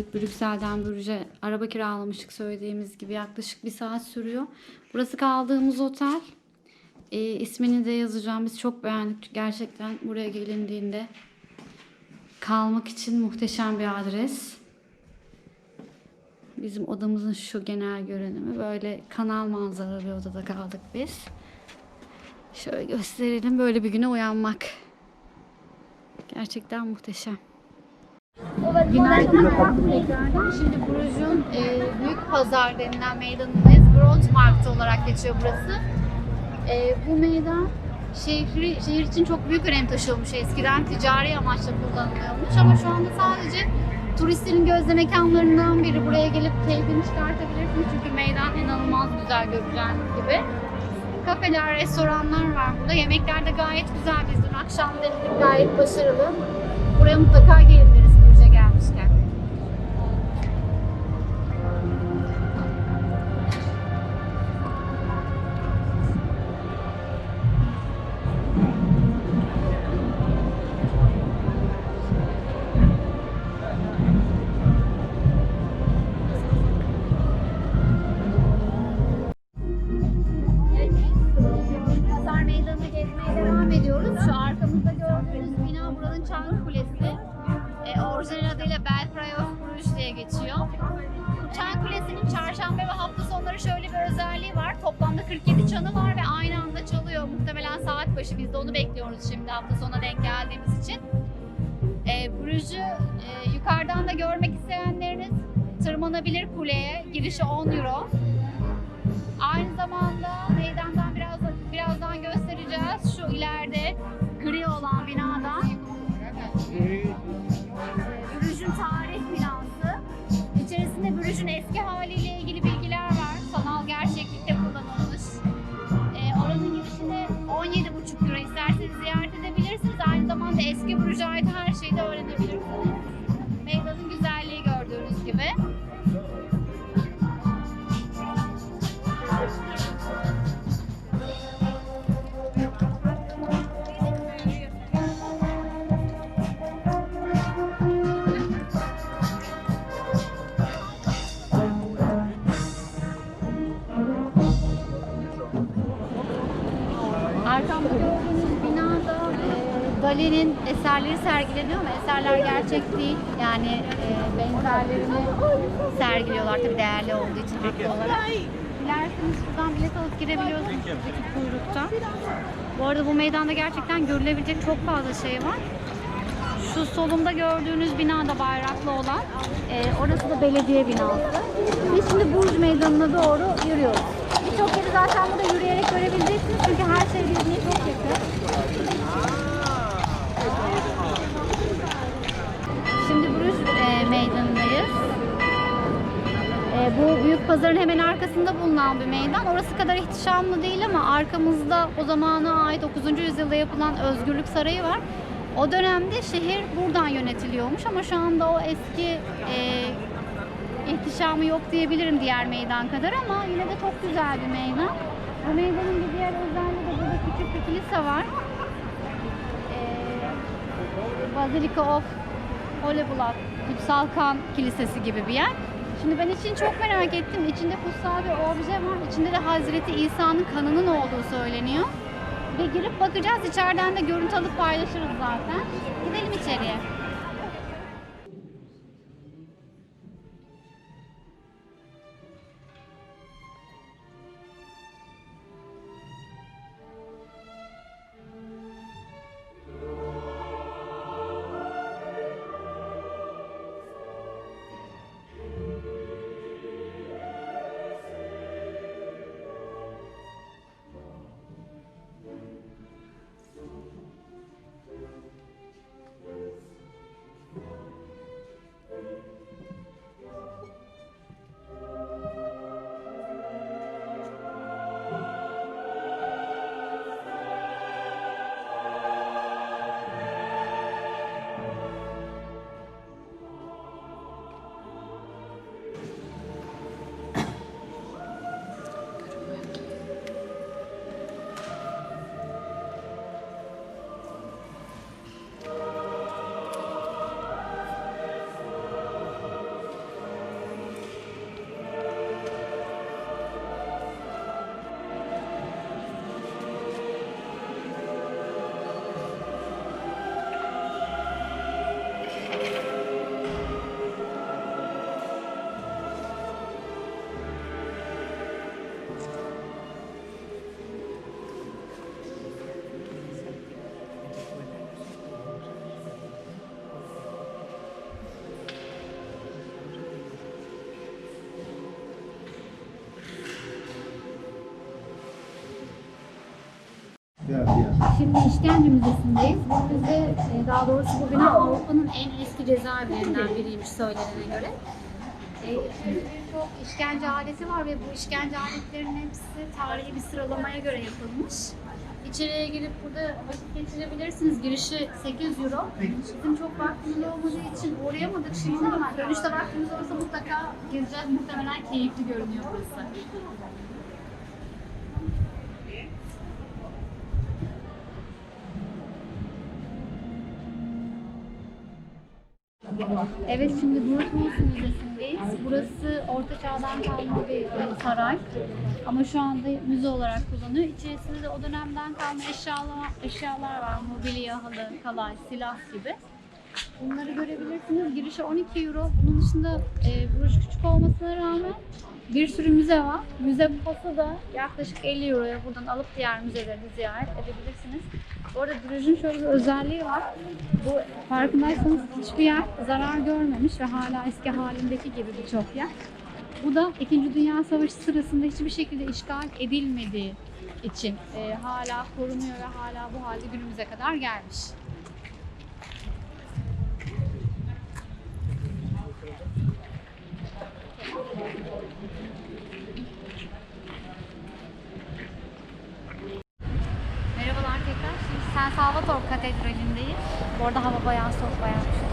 geldik. Brüksel'den Brüj'e araba kiralamıştık söylediğimiz gibi. Yaklaşık 1 saat sürüyor. Burası kaldığımız otel. İsmini de yazacağım. Biz çok beğendik. Gerçekten buraya gelindiğinde kalmak için muhteşem bir adres. Bizim odamızın şu genel görünümü. Böyle kanal manzaralı bir odada kaldık biz. Şöyle gösterelim. Böyle bir güne uyanmak. Gerçekten muhteşem. Günaydın tekrardan. Şimdi Bruges'un büyük pazar denilen meydanındayız. Grootmarkt olarak geçiyor burası. Bu meydan şehir için çok büyük önem taşıyormuş. Eskiden ticari amaçla kullanılıyormuş ama şu anda sadece turistlerin gözde mekanlarından biri. Buraya gelip keyfini çıkartabilirsiniz çünkü meydan inanılmaz güzel göreceğiniz gibi. Kafeler, restoranlar var burada. Yemekler de gayet güzel. Biz dün akşam denedik, gayet başarılı. Buraya mutlaka gelin deriz Bruges'e gelmişken. Pazar meydanını gezmeye devam ediyoruz. Şu arkamızda gördüğünüz bina buranın Çan Kulesi. Orijinal adıyla Belfry of Bruges diye geçiyor. Bu Çan Kulesi'nin çarşamba ve hafta sonları şöyle bir özelliği var. Toplamda 47 çanı var ve aynı anda çalıyor. Muhtemelen saat başı. Biz de onu bekliyoruz şimdi hafta sonuna denk geldiğimiz için. Bruges'ü yukarıdan da görmek isteyenleriniz tırmanabilir kuleye. Girişi 10 euro. Aynı zamanda meydandan birazdan göstereceğiz. Şu ileride gri olan binada Bruges'ün tarih binası. İçerisinde Bruges'ün eski haliyle ilgili bilgiler var. Sanal gerçeklikte kullanılmış. Oranın girişine 17,5 euro. İsterseniz ziyaret edebilirsiniz. Aynı zamanda eski Bruges'e ait her şeyi de öğrenebilirsiniz. Meydanın güzelliği gördüğünüz gibi. Arkamda gördüğünüz binada Dali'nin eserleri sergileniyor ama eserler gerçek değil. Yani benzerlerini sergiliyorlar tabii değerli olduğu için haklı olarak. Dilerseniz şuradan bilet alıp girebiliyorsunuz buradaki kuyruktan. Bu arada bu meydanda gerçekten görülebilecek çok fazla şey var. Şu solumda gördüğünüz bina da bayraklı olan, orası da belediye binası. Biz şimdi Bruges Meydanı'na doğru yürüyoruz. Birçok yeri zaten burada yürüyerek görebileceksiniz çünkü her şey birbirine çok yakın. Şimdi Bruges Meydanı'ndayız. Bu büyük pazarın hemen arkasında bulunan bir meydan. Orası kadar ihtişamlı değil ama arkamızda o zamana ait 9. yüzyılda yapılan Özgürlük Sarayı var. O dönemde şehir buradan yönetiliyormuş ama şu anda o eski ihtişamı yok diyebilirim diğer meydan kadar ama yine de çok güzel bir meydan. Bu meydanın bir diğer özelliği de burada küçük bir kilise var. Basilica of Holy Blood, Kutsal Kan Kilisesi gibi bir yer. Şimdi ben için çok merak ettim. İçinde kutsal bir obje var. İçinde de Hazreti İsa'nın kanının olduğu söyleniyor. Ve girip bakacağız. İçeriden de görüntü alıp paylaşırız zaten. Gidelim içeriye. Şimdi İşkence Müzesi'ndeyiz. Bu müze, daha doğrusu bu bina Avrupa'nın en eski cezaevlerinden biriymiş söylenene göre. Çok işkence aleti var ve bu işkence aletlerinin hepsi tarihi bir sıralamaya göre yapılmış. İçeriye girip burada vakit geçirebilirsiniz. Girişi 8 euro. Bizim çok vaktimiz olmadığı için uğrayamadık şimdi ama dönüşte vaktimiz olursa mutlaka gezeceğiz. Muhtemelen keyifli görünüyor burası. Evet, şimdi Brutmos Müzesi'ndeyiz. Burası Orta Çağ'dan kalma bir saray. Ama şu anda müze olarak kullanılıyor. İçerisinde de o dönemden kalma eşyalar var. Mobilya, halı, kalay, silah gibi. Bunları görebilirsiniz. Girişi 12 euro. Bunun dışında burası küçük olmasına rağmen bir sürü müze var. Müze pası da yaklaşık 50 euroya buradan alıp diğer müzeleri ziyaret edebilirsiniz. Bu arada Bruges'ün şöyle bir özelliği var. Bu farkındaysanız hiçbir yer zarar görmemiş ve hala eski halindeki gibi birçok yer. Bu da 2. Dünya Savaşı sırasında hiçbir şekilde işgal edilmediği için hala korunuyor ve hala bu halde günümüze kadar gelmiş. Merhabalar tekrar. Şimdi San Salvador Katedrali'ndeyiz. Bu arada hava bayağı soğuk, bayağı üşüdük.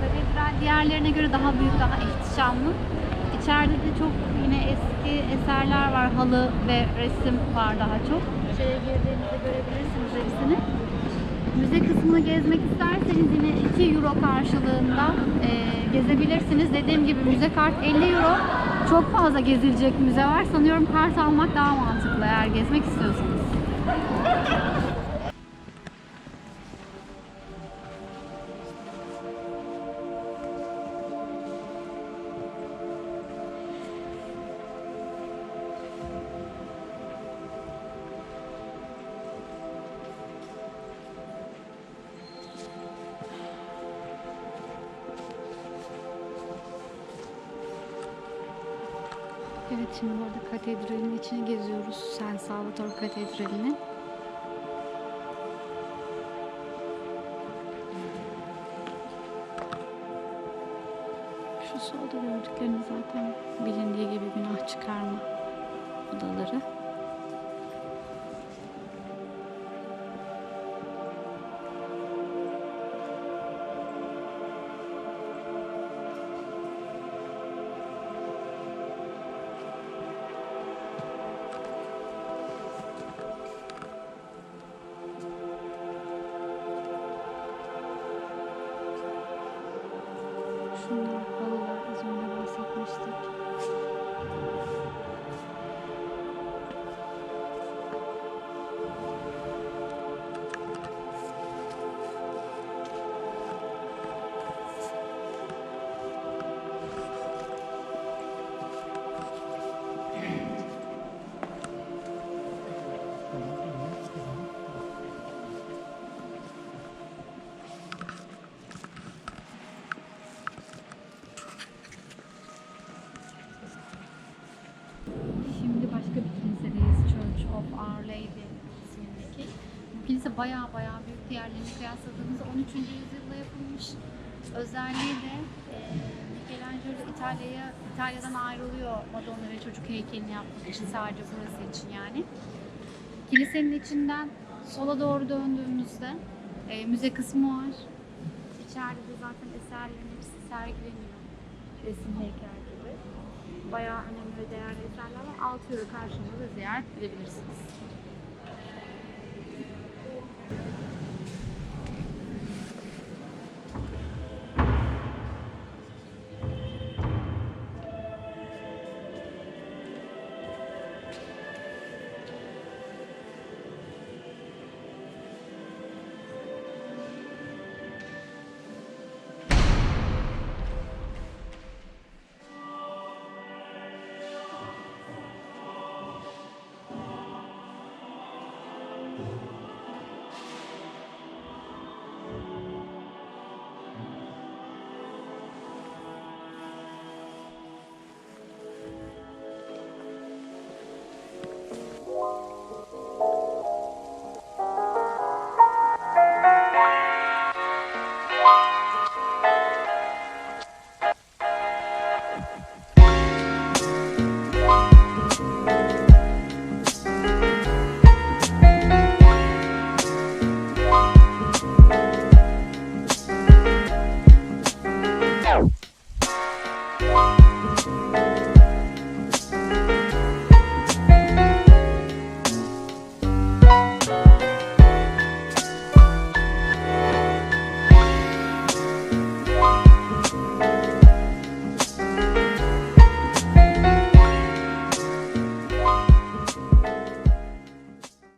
Katedral diğerlerine göre daha büyük, daha ihtişamlı. İçeride de çok yine eski eserler var. Halı ve resim var daha çok. İçeriye girdiğinizde görebilirsiniz hepsini. Müze kısmını gezmek isterseniz yine 2 euro karşılığında gezebilirsiniz. Dediğim gibi müze kart 50 euro. Çok fazla gezilecek müze var. Sanıyorum kart almak daha mantıklı eğer gezmek istiyorsanız. Evet, şimdi burada katedralin içini geziyoruz. San Salvador Katedrali'ni. Şu solda gördükleriniz zaten bilindiği gibi günah çıkarma odaları. Şunlar halılar, az önce bahsetmiştik. Şimdi başka bir kilisedeyiz. Church of Our Lady ismindeki. Bu kilise bayağı büyük, diğerlerine kıyasladığımızda 13. yüzyılda yapılmış. Özelliği de Michelangelo İtalya'dan ayrılıyor Madonna ve çocuk heykelini yapmak için, sadece burası için yani. Kilisenin içinden sola doğru döndüğümüzde müze kısmı var. İçeride de zaten eserlerin hepsi sergileniyor. Resim, heykel gibi. Bayağı önemli ve değerli eserler var. 6 euro karşılığında da ziyaret edebilirsiniz.